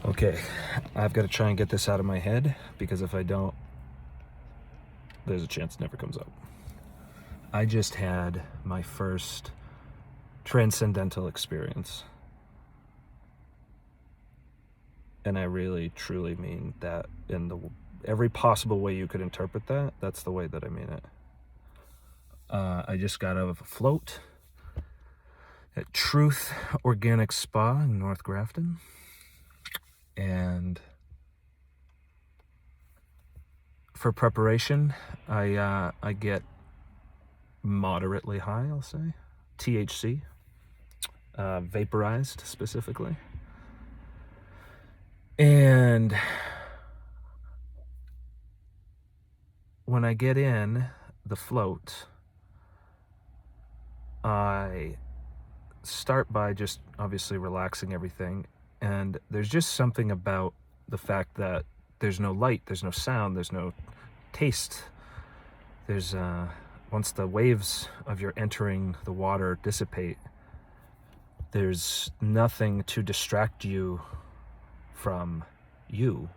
Okay, I've got to try and get this out of my head, because if I don't, there's a chance it never comes up. I just had my first transcendental experience. And I really, truly mean that in every possible way you could interpret that. That's the way that I mean it. I just got out of a float at Truth Organic Spa in North Grafton. And for preparation, I get moderately high, I'll say. THC, vaporized specifically. And when I get in the float, I start by just obviously relaxing everything. And there's just something about the fact that there's no light, there's no sound, there's no taste. There's, once the waves of your entering the water dissipate, there's nothing to distract you from you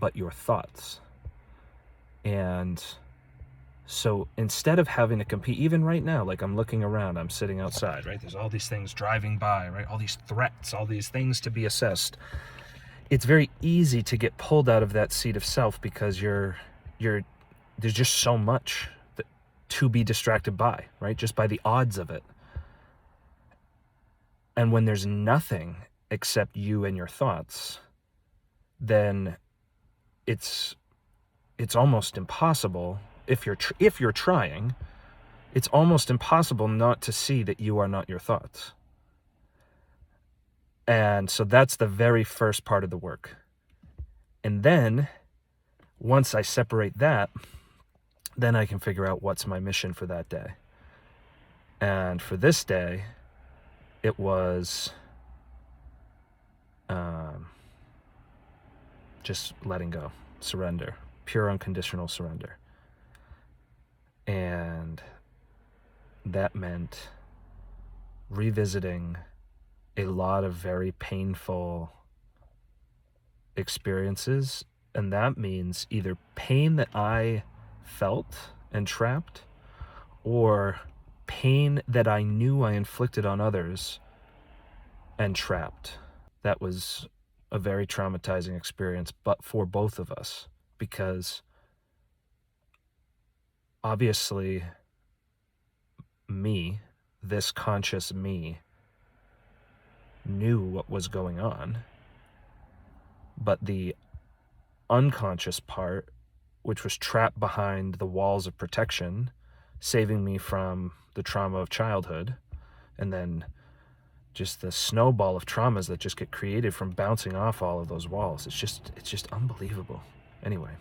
but your thoughts. And so instead of having to compete, even right now, like I'm looking around, I'm sitting outside, right? There's all these things driving by, right? All these threats, all these things to be assessed. It's very easy to get pulled out of that seat of self, because there's just so much to be distracted by, right? Just by the odds of it. And when there's nothing except you and your thoughts, then it's almost impossible, if you're trying, it's almost impossible not to see that you are not your thoughts. And so that's the very first part of the work. And then once I separate that, then I can figure out what's my mission for that day. And for this day, it was just letting go, surrender, pure unconditional surrender. And that meant revisiting a lot of very painful experiences. And that means either pain that I felt and trapped, or pain that I knew I inflicted on others and trapped. That was a very traumatizing experience, but for both of us, because obviously me, this conscious me, knew what was going on, but the unconscious part, which was trapped behind the walls of protection, saving me from the trauma of childhood, and then just the snowball of traumas that just get created from bouncing off all of those walls. It's just unbelievable. Anyway,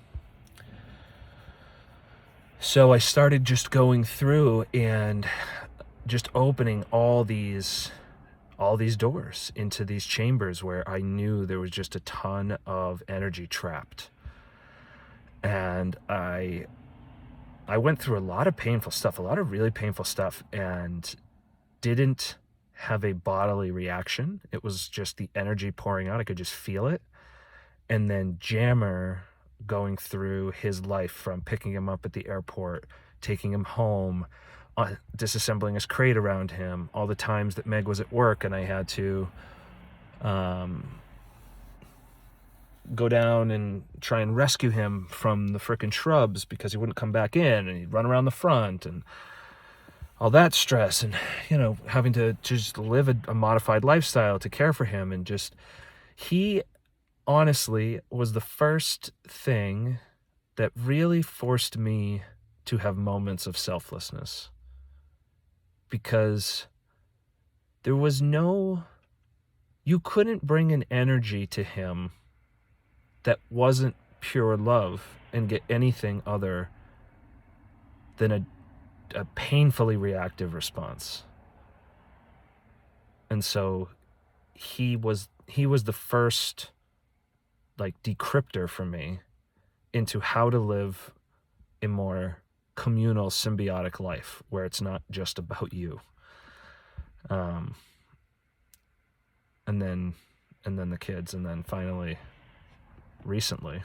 so I started just going through and just opening all these doors into these chambers where I knew there was just a ton of energy trapped. And I went through a lot of painful stuff, a lot of really painful stuff, and didn't have a bodily reaction. It was just the energy pouring out. I could just feel it. And then Jammer going through his life, from picking him up at the airport, taking him home, disassembling his crate around him, all the times that Meg was at work and I had to go down and try and rescue him from the frickin' shrubs because he wouldn't come back in, and he'd run around the front, and all that stress, and having to just live a modified lifestyle to care for him. And just, he honestly was the first thing that really forced me to have moments of selflessness, because there was you couldn't bring an energy to him that wasn't pure love and get anything other than a painfully reactive response. And so he was the first, like, decryptor for me into how to live a more communal, symbiotic life where it's not just about you. And then and then the kids, and then finally, recently,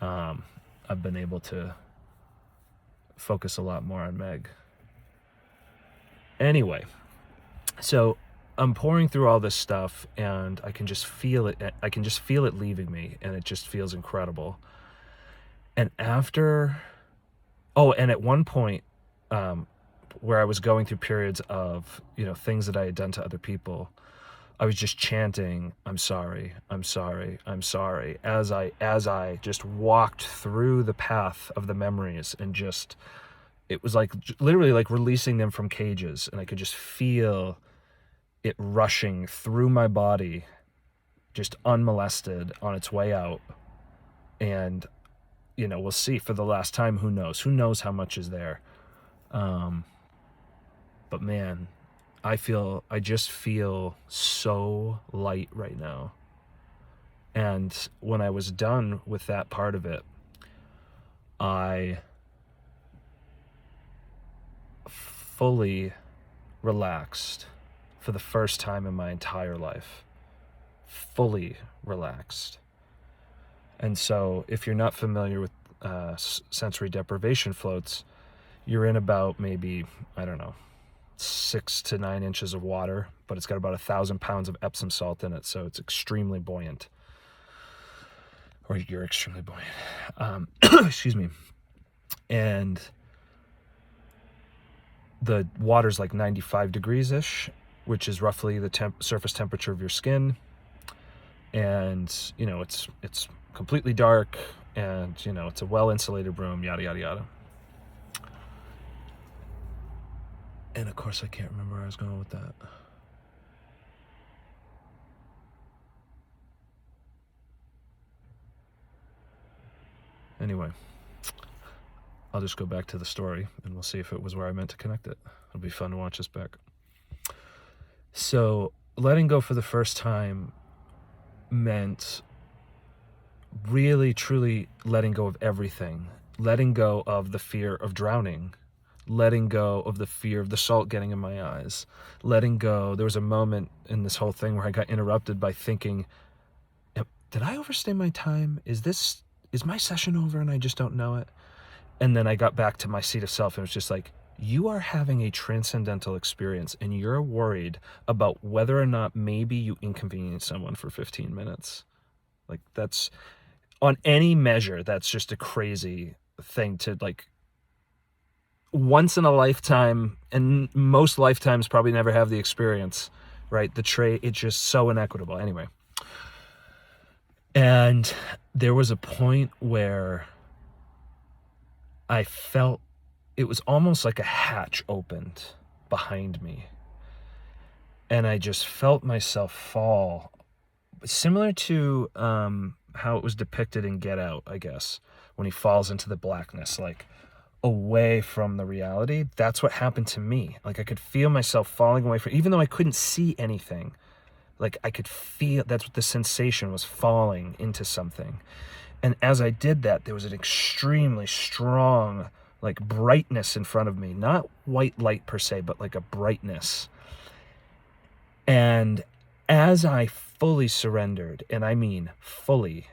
I've been able to focus a lot more on Meg. Anyway, so I'm pouring through all this stuff, and I can just feel it. I can just feel it leaving me, and it just feels incredible. And after, and at one point, where I was going through periods of, things that I had done to other people, I was just chanting, "I'm sorry, I'm sorry, I'm sorry," as I just walked through the path of the memories, and just, it was like literally like releasing them from cages, and I could just feel it rushing through my body, just unmolested on its way out. And, we'll see for the last time. Who knows how much is there. But man, I just feel so light right now. And when I was done with that part of it, I fully relaxed for the first time in my entire life. Fully relaxed. And so if you're not familiar with sensory deprivation floats, you're in about maybe, I don't know, 6 to 9 inches of water, but it's got about 1,000 pounds of Epsom salt in it, so it's extremely buoyant. Or you're extremely buoyant. Excuse me. And the water's like 95 degrees-ish, which is roughly the surface temperature of your skin. And, it's completely dark, and, it's a well-insulated room, yada, yada, yada. And of course, I can't remember where I was going with that. Anyway, I'll just go back to the story, and we'll see if it was where I meant to connect it. It'll be fun to watch this back. So, letting go for the first time meant really, truly letting go of everything. Letting go of the fear of drowning. Letting go of the fear of the salt getting in my eyes. Letting go. There was a moment in this whole thing where I got interrupted by thinking, did I overstay my time? Is my session over and I just don't know it? And then I got back to my seat of self, and it was just like, you are having a transcendental experience, and you're worried about whether or not maybe you inconvenience someone for 15 minutes. Like, that's, on any measure, that's just a crazy thing to, like, once in a lifetime, and most lifetimes probably never have the experience, right? It's just so inequitable. Anyway. And there was a point where I felt it was almost like a hatch opened behind me. And I just felt myself fall, similar to how it was depicted in Get Out, I guess, when he falls into the blackness, like away from the reality. That's what happened to me. Like, I could feel myself falling away from, even though I couldn't see anything, like I could feel, that's what the sensation was, falling into something. And as I did that, there was an extremely strong, like, brightness in front of me. Not white light per se, but like a brightness. And as I fully surrendered, and I mean fully,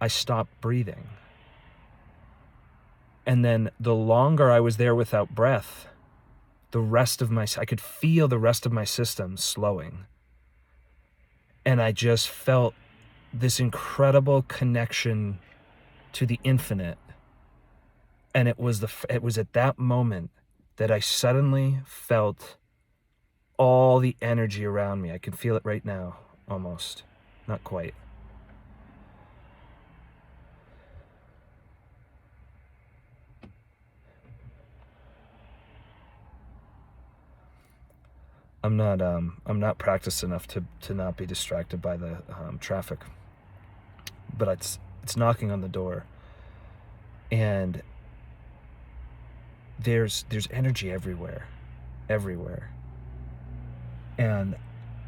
I stopped breathing. And then the longer I was there without breath, I could feel the rest of my system slowing. And I just felt this incredible connection to the infinite. And it was at that moment that I suddenly felt all the energy around me. I can feel it right now, almost. Not quite. I'm not practiced enough to not be distracted by the traffic. But it's knocking on the door. And there's energy everywhere. And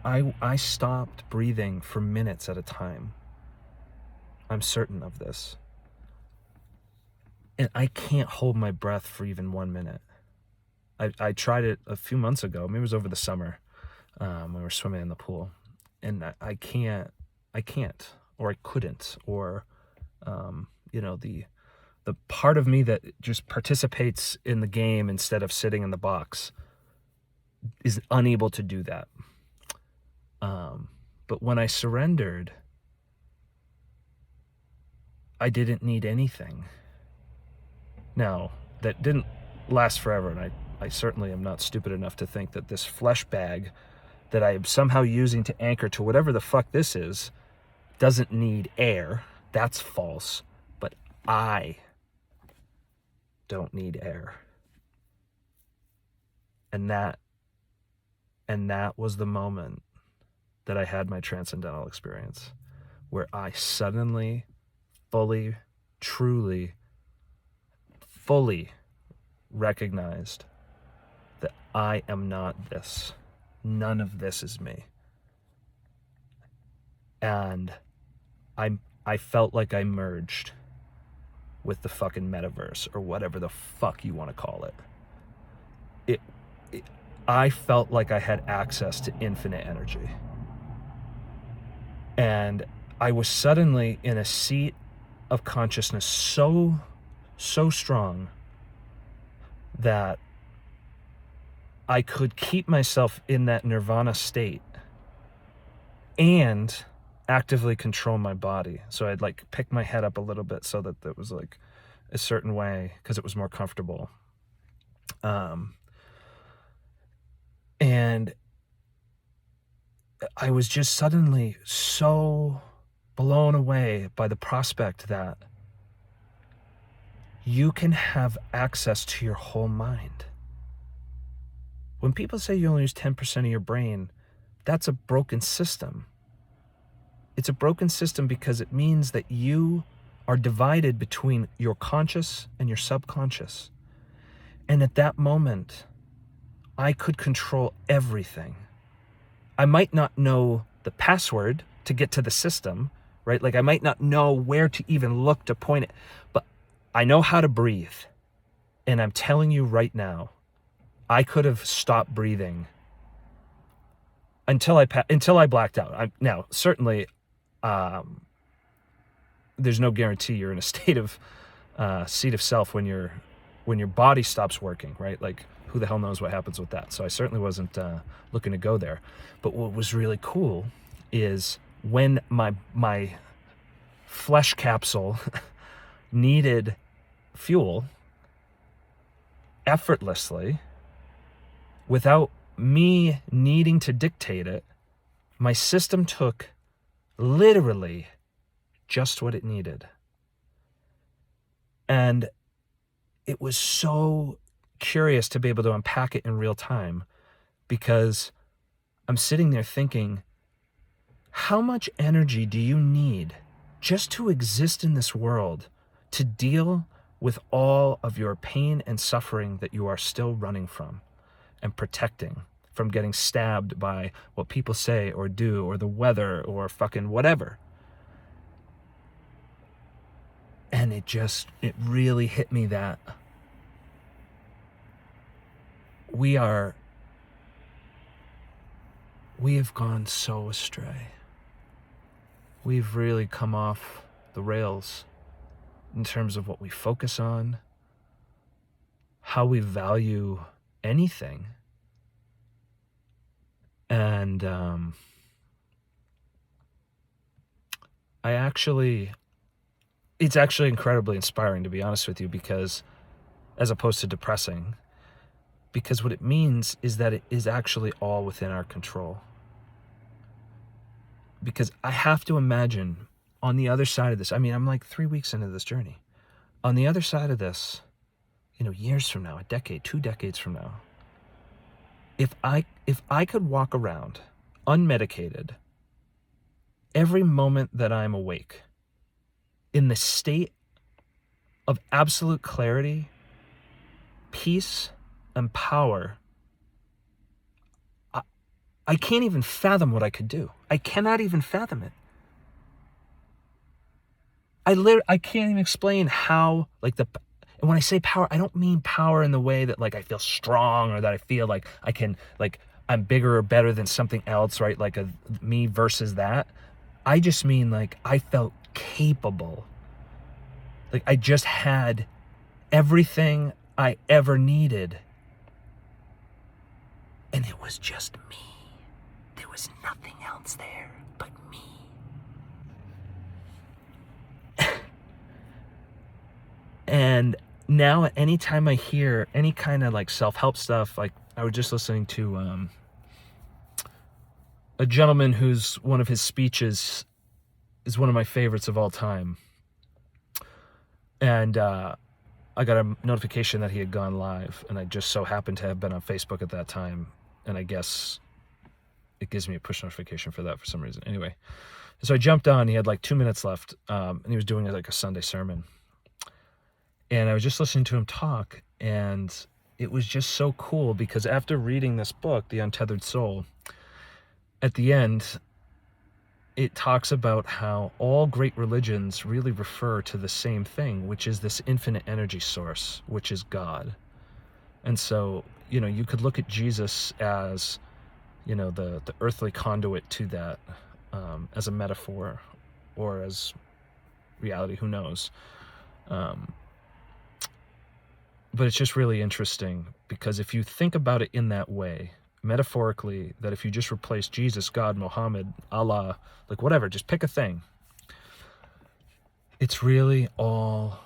I stopped breathing for minutes at a time. I'm certain of this. And I can't hold my breath for even 1 minute. I tried it a few months ago. Maybe it was over the summer when we were swimming in the pool. and I can't, or I couldn't, or the part of me that just participates in the game instead of sitting in the box is unable to do that. But when I surrendered, I didn't need anything. Now, that didn't last forever, and I certainly am not stupid enough to think that this flesh bag that I am somehow using to anchor to whatever the fuck this is doesn't need air. That's false. But I don't need air. And that was the moment that I had my transcendental experience, where I suddenly, fully, truly, fully recognized that I am not this. None of this is me. And I felt like I merged with the fucking metaverse, or whatever the fuck you want to call it. I felt like I had access to infinite energy. And I was suddenly in a seat of consciousness so strong that I could keep myself in that nirvana state and actively control my body. So I'd like pick my head up a little bit so that it was like a certain way, because it was more comfortable. And I was just suddenly so blown away by the prospect that you can have access to your whole mind. When people say you only use 10% of your brain, that's a broken system. It's a broken system because it means that you are divided between your conscious and your subconscious. And at that moment, I could control everything. I might not know the password to get to the system, right? Like I might not know where to even look to point it, but I know how to breathe. And I'm telling you right now, I could have stopped breathing until I blacked out. Now, certainly, there's no guarantee you're in a state of seat of self when your body stops working, right? Like, who the hell knows what happens with that? So I certainly wasn't looking to go there. But what was really cool is when my flesh capsule needed fuel, effortlessly, without me needing to dictate it, my system took literally just what it needed. And it was so curious to be able to unpack it in real time, because I'm sitting there thinking, how much energy do you need just to exist in this world, to deal with all of your pain and suffering that you are still running from and protecting from getting stabbed by what people say or do, or the weather, or fucking whatever? And it really hit me that we have gone so astray. We've really come off the rails in terms of what we focus on, how we value anything. And it's actually incredibly inspiring, to be honest with you, because, as opposed to depressing, because what it means is that it is actually all within our control. Because I have to imagine on the other side of this, I mean, I'm like 3 weeks into this journey. On the other side of this, years from now, a decade, 2 decades from now, if I could walk around unmedicated every moment that I'm awake, in the state of absolute clarity, peace, and power, I can't even fathom what I could do. I cannot even fathom it. I can't even explain how, and when I say power, I don't mean power in the way that like I feel strong, or that I feel like I can like I'm bigger or better than something else, right? Like a me versus that. I just mean like I felt capable. Like I just had everything I ever needed. And it was just me. There was nothing else there but me. And now anytime I hear any kind of like self-help stuff, like I was just listening to a gentleman whose one of his speeches is one of my favorites of all time. And I got a notification that he had gone live, and I just so happened to have been on Facebook at that time, and I guess it gives me a push notification for that for some reason. Anyway, so I jumped on. He had like 2 minutes left, and he was doing like a Sunday sermon. And I was just listening to him talk, and it was just so cool because after reading this book, The Untethered Soul, at the end, it talks about how all great religions really refer to the same thing, which is this infinite energy source, which is God. And so, you could look at Jesus as, the earthly conduit to that, as a metaphor or as reality, who knows. But it's just really interesting because if you think about it in that way, metaphorically, that if you just replace Jesus, God, Muhammad, Allah, like whatever, just pick a thing, it's really all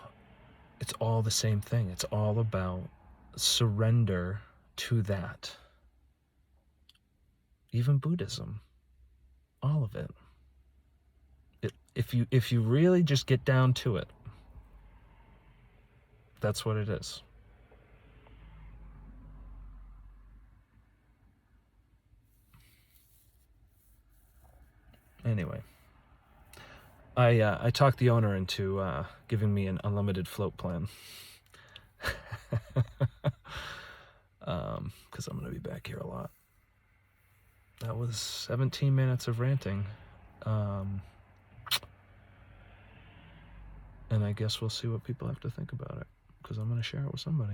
the same thing. It's all about surrender to that. Even Buddhism, all of it. If you really just get down to it, that's what it is. Anyway, I talked the owner into giving me an unlimited float plan. Because I'm going to be back here a lot. That was 17 minutes of ranting. And I guess we'll see what people have to think about it, because I'm going to share it with somebody.